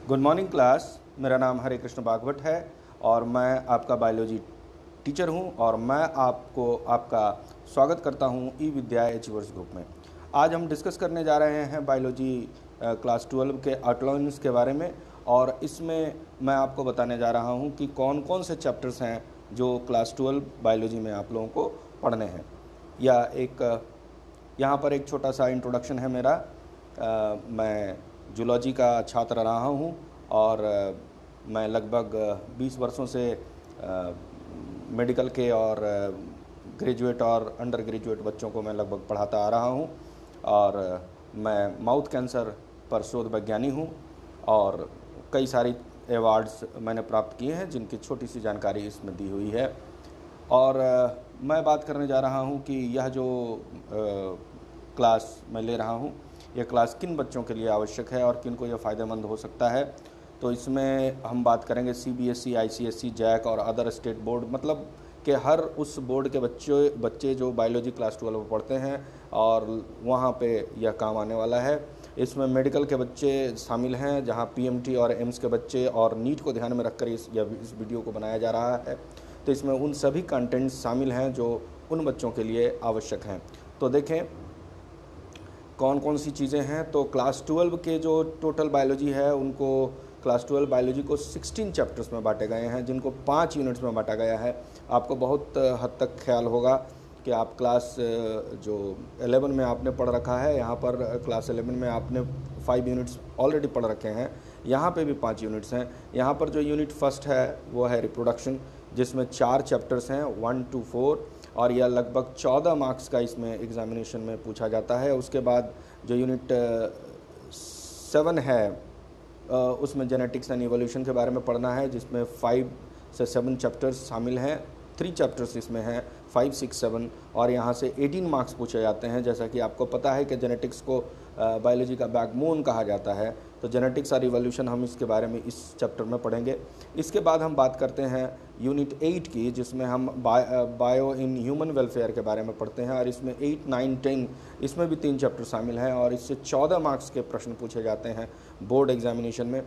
Good morning class. मेरा नाम हरे कृष्ण भागवत है और मैं आपका बायोलॉजी टीचर हूं और मैं आपका स्वागत करता हूं ई विद्या अचीवर्स ग्रुप में। आज हम डिस्कस करने जा रहे हैं बायोलॉजी क्लास 12 के आउटलाइन्स के बारे में और इसमें मैं आपको बताने जा रहा हूं कि कौन कौन से चैप्टर्स हैं जो क्लास 12 बायोलॉजी में आप लोगों को पढ़ने हैं। यहाँ पर एक छोटा सा इंट्रोडक्शन है मेरा। मैं जूलॉजी का छात्र रहा हूँ और मैं लगभग 20 वर्षों से मेडिकल के और ग्रेजुएट और अंडर ग्रेजुएट बच्चों को मैं लगभग पढ़ाता आ रहा हूँ और मैं माउथ कैंसर पर शोध वैज्ञानिक हूँ और कई सारी अवार्ड्स मैंने प्राप्त किए हैं जिनकी छोटी सी जानकारी इसमें दी हुई है। और मैं बात करने जा रहा हूँ कि यह जो क्लास मैं ले रहा हूँ यह क्लास किन बच्चों के लिए आवश्यक है और किन को यह फ़ायदेमंद हो सकता है। तो इसमें हम बात करेंगे सीबीएसई, आईसीएसई, जैक और अदर स्टेट बोर्ड, मतलब कि हर उस बोर्ड के बच्चे जो बायोलॉजी क्लास 12 में पढ़ते हैं और वहाँ पे यह काम आने वाला है। इसमें मेडिकल के बच्चे शामिल हैं जहाँ पीएमटी और एम्स के बच्चे और नीट को ध्यान में रखकर इस वीडियो को बनाया जा रहा है। तो इसमें उन सभी कंटेंट्स शामिल हैं जो उन बच्चों के लिए आवश्यक हैं। तो देखें कौन कौन सी चीज़ें हैं। तो क्लास 12 के जो टोटल बायोलॉजी है उनको क्लास 12 बायोलॉजी को 16 चैप्टर्स में बांटे गए हैं जिनको 5 यूनिट्स में बांटा गया है। आपको बहुत हद तक ख्याल होगा कि आप क्लास जो 11 में आपने पढ़ रखा है, यहाँ पर क्लास 11 में आपने 5 यूनिट्स ऑलरेडी पढ़ रखे हैं। यहाँ पे भी 5 यूनिट्स हैं। यहाँ पर जो यूनिट फर्स्ट है वो है रिप्रोडक्शन, जिसमें 4 चैप्टर्स हैं 1 to 4 और यह लगभग 14 मार्क्स का इसमें एग्जामिनेशन में पूछा जाता है। उसके बाद जो यूनिट 7 है उसमें जेनेटिक्स एंड इवोल्यूशन के बारे में पढ़ना है, जिसमें 5 से 7 चैप्टर्स शामिल हैं। 3 चैप्टर्स इसमें हैं 5, 6, 7 और यहाँ से 18 मार्क्स पूछे जाते हैं। जैसा कि आपको पता है कि जेनेटिक्स को बायोलॉजी का बैकबोन कहा जाता है, तो जेनेटिक्स और इवोल्यूशन हम इसके बारे में इस चैप्टर में पढ़ेंगे। इसके बाद हम बात करते हैं यूनिट 8 की, जिसमें हम बायो इन ह्यूमन वेलफेयर के बारे में पढ़ते हैं और इसमें 8, 9, 10 इसमें भी 3 चैप्टर शामिल हैं और इससे 14 मार्क्स के प्रश्न पूछे जाते हैं बोर्ड एग्जामिनेशन में।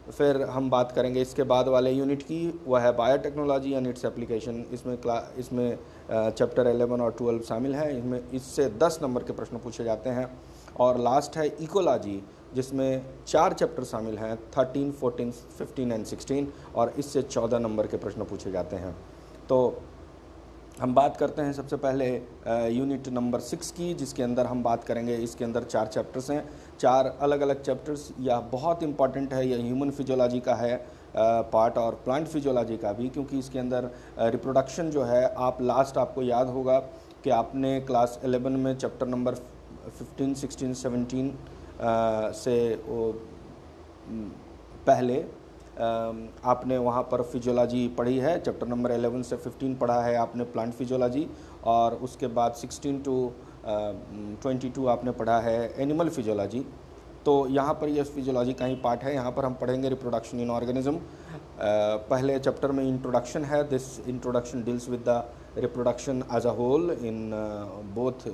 फिर हम बात करेंगे इसके बाद वाले यूनिट की, वह है बायोटेक्नोलॉजी एंड इट्स एप्लीकेशन। इसमें चैप्टर 11 और 12 शामिल हैं। इससे 10 नंबर के प्रश्न पूछे जाते हैं। और लास्ट है इकोलॉजी, जिसमें 4 चैप्टर शामिल हैं 13, 14, 15 एंड 16 और इससे 14 नंबर के प्रश्न पूछे जाते हैं। तो हम बात करते हैं सबसे पहले यूनिट नंबर 6 की, जिसके अंदर हम बात करेंगे। इसके अंदर 4 चैप्टर्स हैं, 4 अलग अलग चैप्टर्स। यह बहुत इंपॉर्टेंट है, यह ह्यूमन फिजियोलॉजी का है पार्ट और प्लांट फिजियोलॉजी का भी, क्योंकि इसके अंदर रिप्रोडक्शन जो है आपको याद होगा कि आपने क्लास 11 में चैप्टर नंबर 15, 16, 17 से पहले आपने वहाँ पर फिजियोलॉजी पढ़ी है। चैप्टर नंबर 11 से 15 पढ़ा है आपने प्लांट फिजियोलॉजी और उसके बाद 16 to 22 आपने पढ़ा है एनिमल फिजियोलॉजी। तो यहाँ पर यह फिजियोलॉजी का ही पार्ट है। यहाँ पर हम पढ़ेंगे रिप्रोडक्शन इन ऑर्गेनिज्म। पहले चैप्टर में इंट्रोडक्शन है। This introduction deals with the reproduction as a whole in both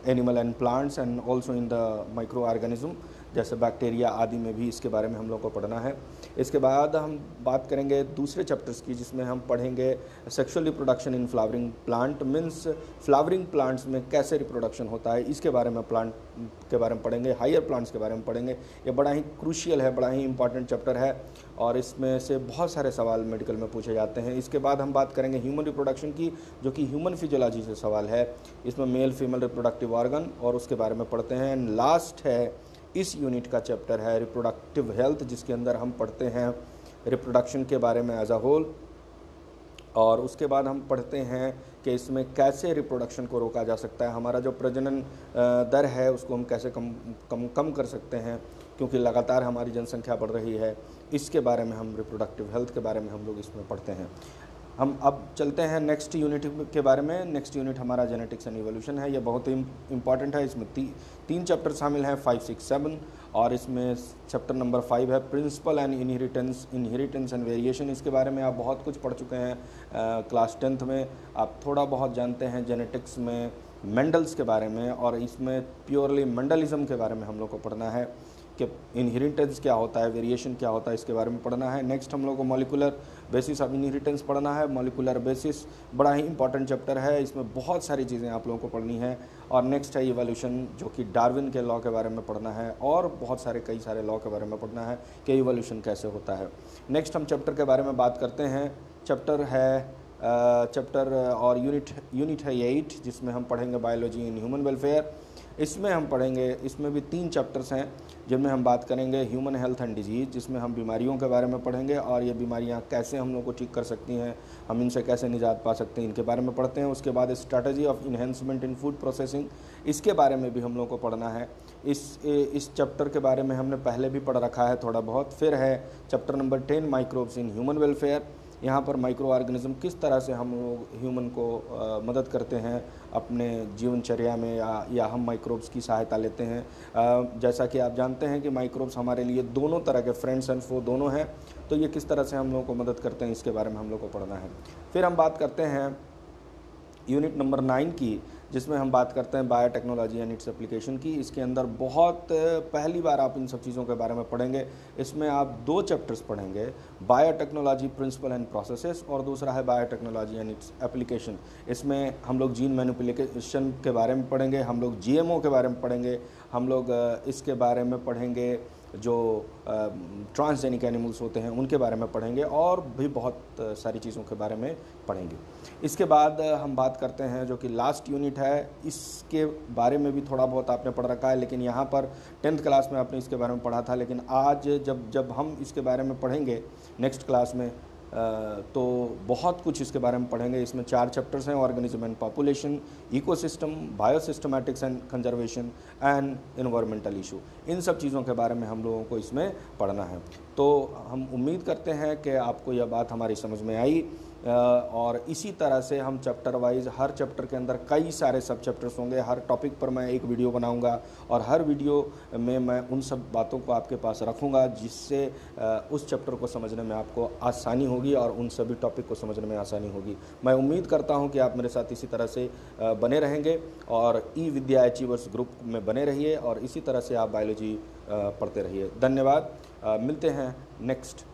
animal and plants and also in the micro organism, जैसे बैक्टीरिया आदि में भी इसके बारे में हम लोग को पढ़ना है। इसके बाद हम बात करेंगे दूसरे चैप्टर्स की, जिसमें हम पढ़ेंगे sexual reproduction in flowering plant, means flowering plants में कैसे रिप्रोडक्शन होता है, इसके बारे में प्लांट के बारे में पढ़ेंगे। हायर प्लांट्स के बारे में पढ़ेंगे। ये बड़ा ही क्रूशियल है, बड़ा ही इंपॉर्टेंट चैप्टर है और इसमें से बहुत सारे सवाल मेडिकल में पूछे जाते हैं। इसके बाद हम बात करेंगे ह्यूमन रिप्रोडक्शन की, जो कि ह्यूमन फिजियोलॉजी से सवाल है। इसमें मेल फीमेल रिप्रोडक्टिव ऑर्गन और उसके बारे में पढ़ते हैं। लास्ट है इस यूनिट का चैप्टर है रिप्रोडक्टिव हेल्थ, जिसके अंदर हम पढ़ते हैं रिप्रोडक्शन के बारे में एज अ होल और उसके बाद हम पढ़ते हैं कि इसमें कैसे रिप्रोडक्शन को रोका जा सकता है। हमारा जो प्रजनन दर है उसको हम कैसे कम कर सकते हैं, क्योंकि लगातार हमारी जनसंख्या बढ़ रही है। इसके बारे में हम रिप्रोडक्टिव हेल्थ के बारे में हम लोग इसमें पढ़ते हैं। हम अब चलते हैं नेक्स्ट यूनिट के बारे में। नेक्स्ट यूनिट हमारा जेनेटिक्स एंड इवोल्यूशन है। ये बहुत ही इंपॉर्टेंट है। इसमें 3 चैप्टर शामिल हैं 5, 6, 7 और इसमें चैप्टर नंबर 5 है principle and inheritance and variation. इसके बारे में आप बहुत कुछ पढ़ चुके हैं क्लास 10th में। आप थोड़ा बहुत जानते हैं जेनेटिक्स में मेंडल्स के बारे में और इसमें प्योरली मेंडलिज्म के बारे में हम लोग को पढ़ना है। कि इनहेरिटेंस क्या होता है, वेरिएशन क्या होता है, इसके बारे में पढ़ना है। नेक्स्ट हम लोग को मॉलिकुलर बेसिस ऑफ इनहेरिटेंस पढ़ना है। मॉलिकुलर बेसिस बड़ा ही इंपॉर्टेंट चैप्टर है, इसमें बहुत सारी चीज़ें आप लोगों को पढ़नी है। और नेक्स्ट है इवोल्यूशन, जो कि डार्विन के लॉ के बारे में पढ़ना है, और बहुत सारे कई सारे लॉ के बारे में पढ़ना है कि इवोल्यूशन कैसे होता है। नेक्स्ट हम चैप्टर के बारे में बात करते हैं। चैप्टर है चैप्टर और यूनिट है 8, जिसमें हम पढ़ेंगे बायोलॉजी इन ह्यूमन वेलफेयर। इसमें हम पढ़ेंगे, इसमें भी 3 चैप्टर्स हैं जिनमें हम बात करेंगे ह्यूमन हेल्थ एंड डिजीज़, जिसमें हम बीमारियों के बारे में पढ़ेंगे और ये बीमारियां कैसे हम लोग को ठीक कर सकती हैं, हम इनसे कैसे निजात पा सकते हैं, इनके बारे में पढ़ते हैं। उसके बाद strategy of enhancement in food processing, इसके बारे में भी हम लोग को पढ़ना है। इस चैप्टर के बारे में हमने पहले भी पढ़ रखा है थोड़ा बहुत। फिर है chapter number 10 microbes in human welfare. यहाँ पर माइक्रो ऑर्गेनिज्म किस तरह से हम लोग ह्यूमन को मदद करते हैं अपने जीवनचर्या में, या हम माइक्रोब्स की सहायता लेते हैं। जैसा कि आप जानते हैं कि माइक्रोब्स हमारे लिए दोनों तरह के, फ्रेंड्स एंड फो दोनों हैं, तो ये किस तरह से हम लोगों को मदद करते हैं, इसके बारे में हम लोग को पढ़ना है। फिर हम बात करते हैं यूनिट नंबर 9 की, जिसमें हम बात करते हैं बायोटेक्नोलॉजी एंड इट्स एप्लीकेशन की। इसके अंदर बहुत पहली बार आप इन सब चीज़ों के बारे में पढ़ेंगे। इसमें आप 2 चैप्टर्स पढ़ेंगे, बायोटेक्नोलॉजी प्रिंसिपल एंड प्रोसेसेस, और दूसरा है बायोटेक्नोलॉजी एंड इट्स एप्लीकेशन। इसमें हम लोग जीन मैनिपुलेशन के बारे में पढ़ेंगे, हम लोग GMO के बारे में पढ़ेंगे, हम लोग इसके बारे में पढ़ेंगे जो ट्रांसजेनिक एनिमल्स होते हैं उनके बारे में पढ़ेंगे, और भी बहुत सारी चीज़ों के बारे में पढ़ेंगे। इसके बाद हम बात करते हैं जो कि लास्ट यूनिट है, इसके बारे में भी थोड़ा बहुत आपने पढ़ रखा है, लेकिन यहाँ पर 10th क्लास में आपने इसके बारे में पढ़ा था, लेकिन आज जब हम इसके बारे में पढ़ेंगे नेक्स्ट क्लास में, तो बहुत कुछ इसके बारे में पढ़ेंगे। इसमें 4 चैप्टर्स हैं, organism and population, ecosystem, biosystematics and conservation and environmental issue. इन सब चीज़ों के बारे में हम लोगों को इसमें पढ़ना है। तो हम उम्मीद करते हैं कि आपको यह बात हमारी समझ में आई, और इसी तरह से हम चैप्टर वाइज, हर चैप्टर के अंदर कई सारे सब चैप्टर्स होंगे। हर टॉपिक पर मैं एक वीडियो बनाऊंगा, और हर वीडियो में मैं उन सब बातों को आपके पास रखूंगा जिससे उस चैप्टर को समझने में आपको आसानी होगी, और उन सभी टॉपिक को समझने में आसानी होगी। मैं उम्मीद करता हूं कि आप मेरे साथ इसी तरह से बने रहेंगे, और ई-विद्या अचीवर्स ग्रुप में बने रहिए, और इसी तरह से आप बायोलॉजी पढ़ते रहिए। धन्यवाद। मिलते हैं नेक्स्ट